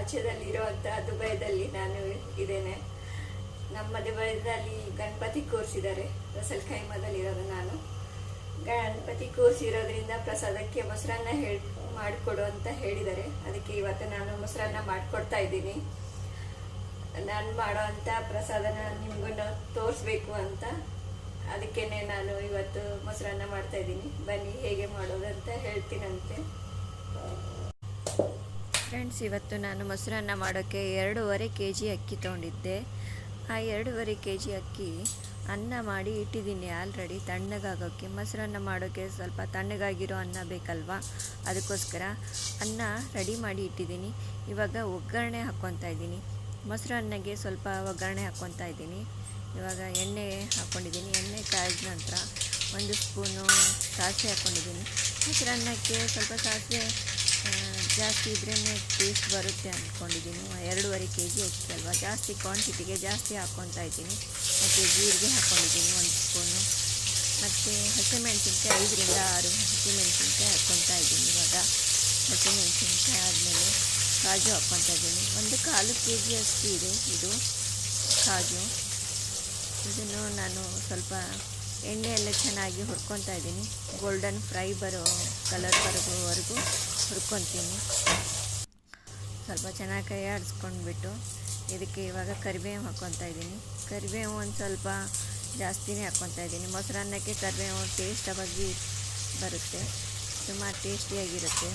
ರಾಜ್ಯದಲ್ಲಿರುವಂಥ ದುಬೈದಲ್ಲಿ ನಾನು ಇದ್ದೇನೆ. ನಮ್ಮ ದುಬೈದಲ್ಲಿ ಗಣಪತಿ ಕೂರಿಸಿದ್ದಾರೆ. ರಸಲ್ ಖೈಮಾದಲ್ಲಿರೋದು ನಾನು. ಗಣಪತಿ ಕೂರಿಸಿರೋದ್ರಿಂದ ಪ್ರಸಾದಕ್ಕೆ ಮೊಸರನ್ನ ಮಾಡಿಕೊಡು ಅಂತ ಹೇಳಿದ್ದಾರೆ. ಅದಕ್ಕೆ ಇವತ್ತು ನಾನು ಮೊಸರನ್ನ ಮಾಡಿಕೊಡ್ತಾ ಇದ್ದೀನಿ. ನಾನು ಮಾಡೋವಂಥ ಪ್ರಸಾದನ ನಿಮಗೂ ತೋರಿಸ್ಬೇಕು ಅಂತ ಅದಕ್ಕೇನೆ ನಾನು ಇವತ್ತು ಮೊಸರನ್ನ ಮಾಡ್ತಾ ಇದ್ದೀನಿ. ಬನ್ನಿ ಹೇಗೆ ಮಾಡೋದಂತ ಹೇಳ್ತೀನಂತೆ. ಫ್ರೆಂಡ್ಸ್, ಇವತ್ತು ನಾನು ಮೊಸರನ್ನ ಮಾಡೋಕ್ಕೆ 2.5 kg ಅಕ್ಕಿ ತೊಗೊಂಡಿದ್ದೆ. ಆ 2.5 kg ಅಕ್ಕಿ ಅನ್ನ ಮಾಡಿ ಇಟ್ಟಿದ್ದೀನಿ ಆಲ್ರೆಡಿ ತಣ್ಣಗಾಗೋಕ್ಕೆ. ಮೊಸರನ್ನ ಮಾಡೋಕ್ಕೆ ಸ್ವಲ್ಪ ತಣ್ಣಗಾಗಿರೋ ಅನ್ನ ಬೇಕಲ್ವಾ, ಅದಕ್ಕೋಸ್ಕರ ಅನ್ನ ರೆಡಿ ಮಾಡಿ ಇಟ್ಟಿದ್ದೀನಿ. ಇವಾಗ ಒಗ್ಗರಣೆ ಹಾಕ್ಕೊತಾ ಇದ್ದೀನಿ. ಮೊಸರನ್ನಗೆ ಸ್ವಲ್ಪ ಒಗ್ಗರಣೆ ಹಾಕ್ಕೊತಾ ಇದ್ದೀನಿ. ಇವಾಗ ಎಣ್ಣೆ ಹಾಕ್ಕೊಂಡಿದ್ದೀನಿ. ಎಣ್ಣೆ ಕಾಯ್ದ ನಂತರ 1 ಸ್ಪೂನು ಸಾಸಿವೆ ಹಾಕ್ಕೊಂಡಿದ್ದೀನಿ. ಮೊಸರನ್ನಕ್ಕೆ ಸ್ವಲ್ಪ ಸಾಸಿವೆ ಜಾಸ್ತಿ ಇದ್ರೇ ಟೇಸ್ಟ್ ಬರುತ್ತೆ ಅಂದ್ಕೊಂಡಿದ್ದೀನಿ. 2.5 kg ಅಕ್ಕಿ ಅಲ್ವಾ, ಜಾಸ್ತಿ ಕ್ವಾಂಟಿಟಿಗೆ ಜಾಸ್ತಿ ಹಾಕ್ಕೊತಾ ಇದ್ದೀನಿ. ಮತ್ತು ಜೀರಿಗೆ ಹಾಕ್ಕೊಂಡಿದ್ದೀನಿ 1 ಸ್ಪೂನು. ಮತ್ತು ಹಸಿಮೆಣಸಿನ್ಕಾಯಿ 5 ರಿಂದ 6 ಹಸಿಮೆಣಸಿನ್ಕಾಯಿ ಹಾಕ್ಕೊತಾ ಇದ್ದೀನಿ. ಇವಾಗ ಹಸಿಮೆಣಸಿನ್ಕಾಯಿ ಆದಮೇಲೆ ಕಾಜು ಹಾಕ್ಕೊತಾ ಇದ್ದೀನಿ. 1/4 kg ಅಷ್ಟು ಇದೆ ಇದು ಕಾಜು. ಇದನ್ನು ನಾನು ಸ್ವಲ್ಪ ಎಣ್ಣೆಯೆಲ್ಲ ಚೆನ್ನಾಗಿ ಹುರ್ಕೊತಾ ಇದ್ದೀನಿ. ಗೋಲ್ಡನ್ ಫ್ರೈ ಬರೋ ಕಲರ್ ಬರೋವರೆಗೂ ಹುರ್ಕೊತೀನಿ. ಸ್ವಲ್ಪ ಚೆನ್ನಾಗಿ ಕೈ ಆಡಿಸ್ಕೊಂಡ್ಬಿಟ್ಟು ಇದಕ್ಕೆ ಇವಾಗ ಕರಿಬೇವು ಹಾಕ್ಕೊತಾ ಇದ್ದೀನಿ. ಕರಿಬೇವು ಒಂದು ಸ್ವಲ್ಪ ಜಾಸ್ತಿನೇ ಹಾಕ್ಕೊತಾ ಇದ್ದೀನಿ. ಮೊಸರನ್ನಕ್ಕೆ ಕರಿಬೇವು ಟೇಸ್ಟಾಗಿ ಬರುತ್ತೆ, ಸುಮಾರು ಟೇಸ್ಟಿಯಾಗಿರುತ್ತೆ.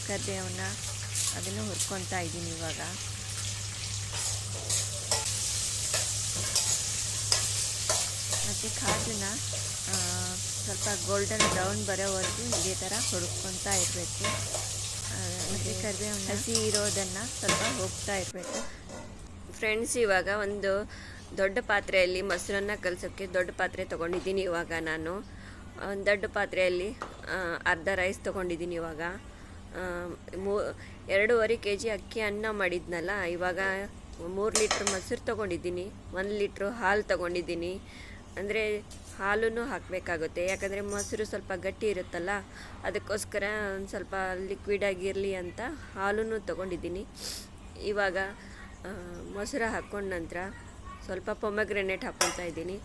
ಕರಿಬೇವನ್ನ ಅದನ್ನು ಹುರ್ಕೊತಾ ಇದ್ದೀನಿ ಇವಾಗ. ಮತ್ತು ಕಾಜುನ ಸ್ವಲ್ಪ ಗೋಲ್ಡನ್ ಬ್ರೌನ್ ಬರೋವರೆಗೂ ಇದೇ ಥರ ಹುರ್ಕೊತಾ ಇರಬೇಕು. ಮತ್ತು ಕರಿಬೇವನ್ನ ಹಸಿ ಇರೋದನ್ನು ಸ್ವಲ್ಪ ಹೋಗ್ತಾ ಇರಬೇಕು. ಫ್ರೆಂಡ್ಸ್, ಇವಾಗ ಒಂದು ದೊಡ್ಡ ಪಾತ್ರೆಯಲ್ಲಿ ಮೊಸರನ್ನ ಕಲಸೋಕ್ಕೆ ದೊಡ್ಡ ಪಾತ್ರೆ ತೊಗೊಂಡಿದ್ದೀನಿ. ಇವಾಗ ನಾನು ಒಂದು ದೊಡ್ಡ ಪಾತ್ರೆಯಲ್ಲಿ ಅರ್ಧ ರೈಸ್ ತೊಗೊಂಡಿದ್ದೀನಿ. ಇವಾಗ 2.5 kg ಅಕ್ಕಿ ಅನ್ನ ಮಾಡಿದ್ನಲ್ಲ, ಇವಾಗ 3 ಲೀಟ್ರ್ ಮೊಸರು ತೊಗೊಂಡಿದ್ದೀನಿ. 1 ಲೀಟ್ರ್ ಹಾಲು ತೊಗೊಂಡಿದ್ದೀನಿ. ಅಂದರೆ ಹಾಲೂ ಹಾಕಬೇಕಾಗುತ್ತೆ, ಯಾಕಂದರೆ ಮೊಸರು ಸ್ವಲ್ಪ ಗಟ್ಟಿ ಇರುತ್ತಲ್ಲ, ಅದಕ್ಕೋಸ್ಕರ ಒಂದು ಸ್ವಲ್ಪ ಲಿಕ್ವಿಡ್ ಆಗಿರಲಿ ಅಂತ ಹಾಲೂ ತೊಗೊಂಡಿದ್ದೀನಿ. ಇವಾಗ ಮೊಸರು ಹಾಕ್ಕೊಂಡ ನಂತರ ಸ್ವಲ್ಪ ಪೊಮೆಗ್ರೆನೇಟ್ ಹಾಕ್ಕೊತಾ ಇದ್ದೀನಿ.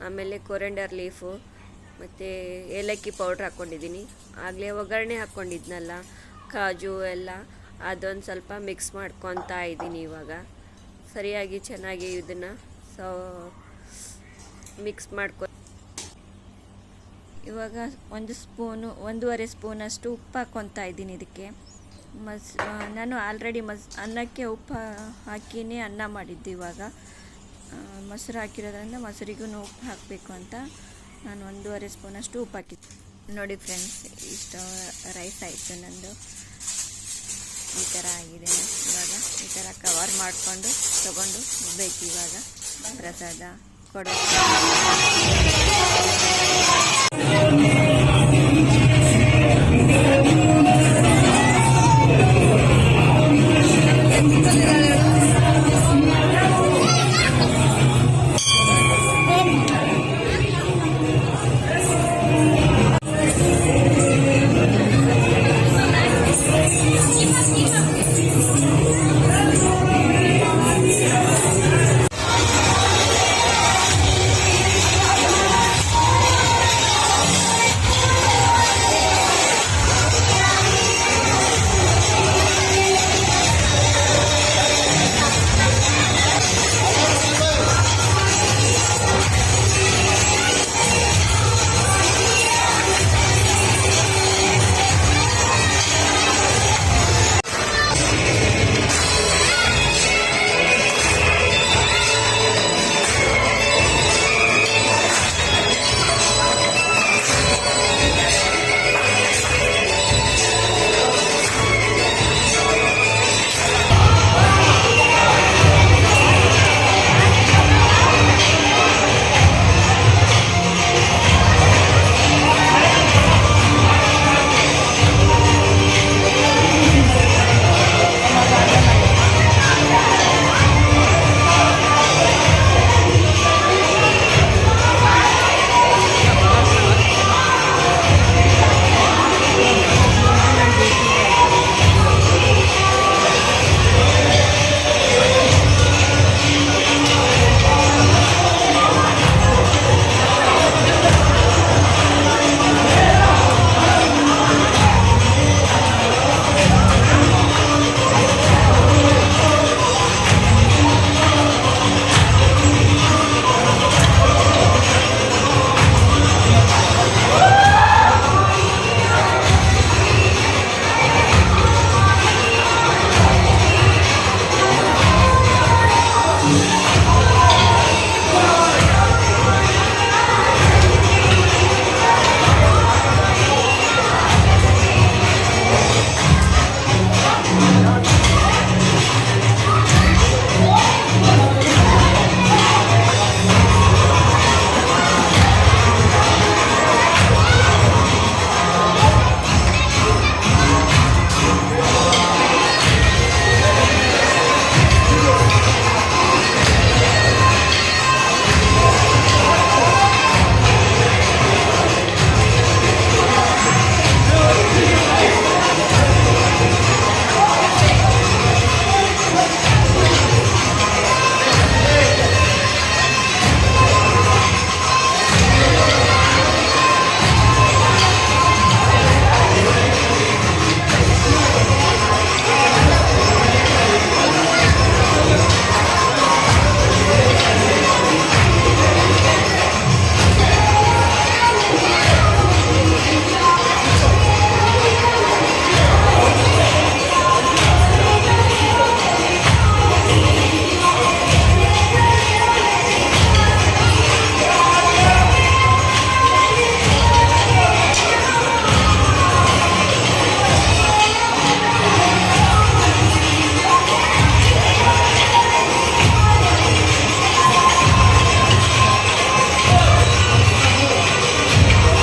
ಆಮೇಲೆ ಕೊರೆಂಡರ್ ಲೀಫು ಮತ್ತು ಏಲಕ್ಕಿ ಪೌಡ್ರ್ ಹಾಕ್ಕೊಂಡಿದ್ದೀನಿ. ಆಗಲೇ ಒಗ್ಗರಣೆ ಹಾಕ್ಕೊಂಡಿದ್ನಲ್ಲ ಕಾಜು ಎಲ್ಲ, ಅದೊಂದು ಸ್ವಲ್ಪ ಮಿಕ್ಸ್ ಮಾಡ್ಕೊತಾ ಇದ್ದೀನಿ. ಇವಾಗ ಸರಿಯಾಗಿ ಚೆನ್ನಾಗಿ ಇದನ್ನು ಮಿಕ್ಸ್ ಮಾಡ್ಕೊ. ಇವಾಗ 1 ಸ್ಪೂನು 1.5 ಸ್ಪೂನಷ್ಟು ಉಪ್ಪು ಹಾಕ್ಕೊತಾ ಇದ್ದೀನಿ ಇದಕ್ಕೆ. ನಾನು ಆಲ್ರೆಡಿ ಅನ್ನಕ್ಕೆ ಉಪ್ಪು ಹಾಕಿನೇ ಅನ್ನ ಮಾಡಿದ್ದು. ಇವಾಗ ಮೊಸರು ಹಾಕಿರೋದ್ರಿಂದ ಮೊಸರಿಗೂ ಉಪ್ಪು ಹಾಕಬೇಕು ಅಂತ ನಾನು 1.5 ಸ್ಪೂನಷ್ಟು ಉಪ್ಪು ಹಾಕಿದ್ದೆ. ನೋಡಿ ಫ್ರೆಂಡ್ಸ್, ಇಷ್ಟು ರೈಸ್ ಆಯಿತು ನಂದು. ಈ ಥರ ಆಗಿದೆ. ಇವಾಗ ಈ ಥರ ಕವರ್ ಮಾಡಿಕೊಂಡು ತೊಗೊಂಡು ಬೇಕು ಇವಾಗ ಪ್ರಸಾದ ಕೊಡೋದು.